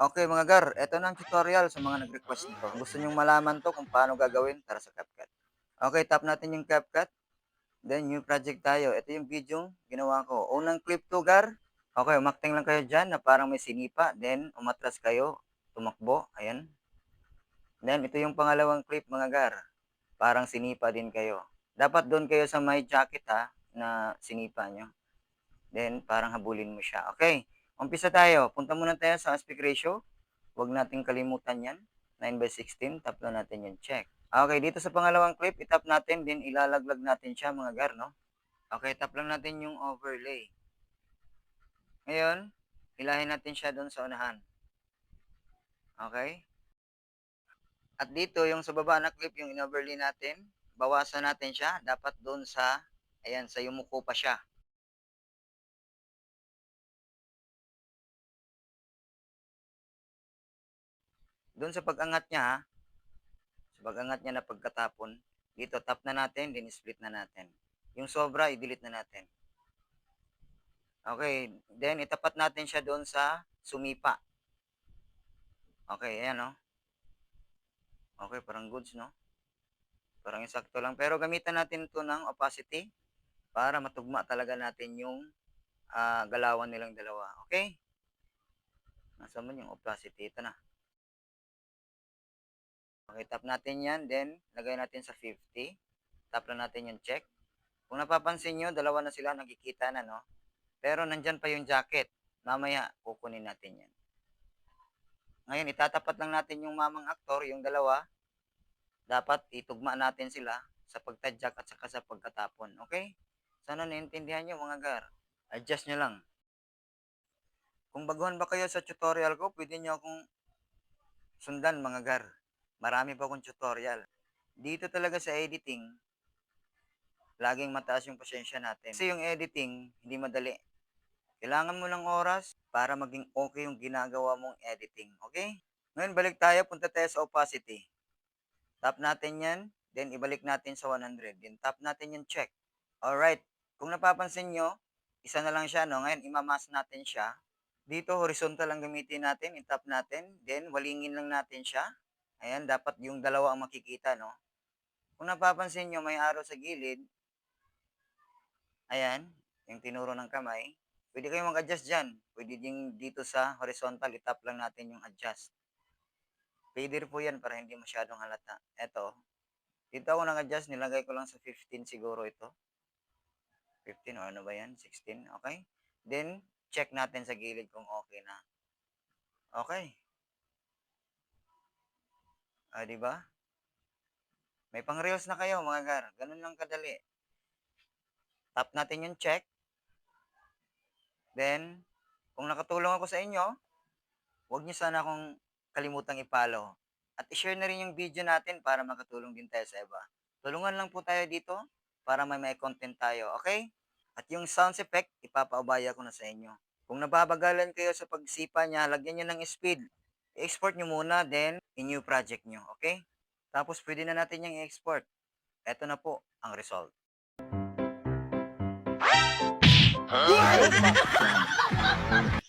Okay mga gar, eto na ang tutorial sa mga nag-request nito. Kung gusto niyong malaman 'to kung paano gagawin, tara sa CapCut. Okay, tap natin yung CapCut, then new project tayo. Ito yung video ginawa ko. Unang clip 'to gar. Okay, umakting lang kayo diyan na parang may sinipa, then umatras kayo, tumakbo, ayan. Then ito yung pangalawang clip mga gar, parang sinipa din kayo. Dapat do'n kayo sa may jacket ha, na sinipa niyo. Then parang habulin mo siya. Okay, umpisa tayo. Punta muna tayo sa aspect ratio. Huwag nating kalimutan 'yan, 9/16, tap lang natin 'yung check. Okay, dito sa pangalawang clip, i-tap natin, then ilalaglag natin siya mga gar, 'no? Okay, tap lang natin 'yung overlay. Ngayon, hilahin natin siya do'n sa unahan. Okay? At dito 'yung sa baba na clip, 'yung in-overlay natin, bawasan natin siya, dapat do'n sa ayan, sa yumuko pa siya. Do'n sa pag-angat niya ha, sa pag-angat niya na pagkatapon, dito tap na natin, then split na natin. 'Yung sobra, i-delete na natin. Okay, then itapat natin siya doon sa sumipa. Okay, ayan, oh. Okay, parang goods, 'no? Parang eksakto lang. Pero gamitan natin 'to ng opacity para matugma talaga natin yung, galawan nilang dalawa, okay? Nasaan man yung opacity? Ito na. Okay, tap natin 'yan, then lagay natin sa 50. Tap lang natin yung check. Kung napapansin niyo, dalawa na sila nagkikita na, 'no? Pero nandiyan pa yung jacket. Mamaya kukunin natin 'yan. Ngayon itatapat lang natin yung mamang aktor, yung dalawa. Dapat itugma natin sila sa pagtadyak at saka sa pagkatapon, okay? Sana naintindihan niyo mga gar. Adjust niyo lang. Kung baguhan ba kayo sa tutorial ko, pwede niyo akong sundan mga gar. Marami pa akong tutorial. Dito talaga sa editing, laging mataas yung pasensya natin. Kasi yung editing, hindi madali. Kailangan mo ng oras para maging okay yung ginagawa mong editing, okay? Ngayon balik tayo, punta tayo sa opacity. Tap natin yan, then ibalik natin sa 100. Then tap natin yung check. Alright, kung napapansin nyo, isa na lang siya, no? Ngayon, imamas natin siya. Dito, horizontal lang gamitin natin, i-tap natin, then walingin lang natin siya. Ayan, dapat yung dalawa ang makikita, no? Kung napapansin nyo, may arrow sa gilid. Ayan, yung tinuro ng kamay. Pwede kayong mag-adjust dyan. Pwede din dito sa horizontal, i-tap lang natin yung adjust. Pwede po yan para hindi masyadong halata. Eto, dito ako nag-adjust, nilagay ko lang sa 15 siguro ito. 15 o ano ba yan? 16, okay? Then, check natin sa gilid kung okay na. Okay. Di ba? May pang-reels na kayo mga gar. Ganun lang kadali. Tap natin yung check. Then, kung nakatulong ako sa inyo, huwag niyo sana akong kalimutang i-follow. At i-share na rin yung video natin para makatulong din tayo sa iba. Tulungan lang po tayo dito para may content tayo, okay? At yung sound effect, ipapaubaya ko na sa inyo. Kung nababagalan kayo sa pagsipa niya, lagyan niyo ng speed. I-export nyo muna, then in-new project nyo, okay? Tapos pwede na natin yung i-export. Eto na po ang result. Huh?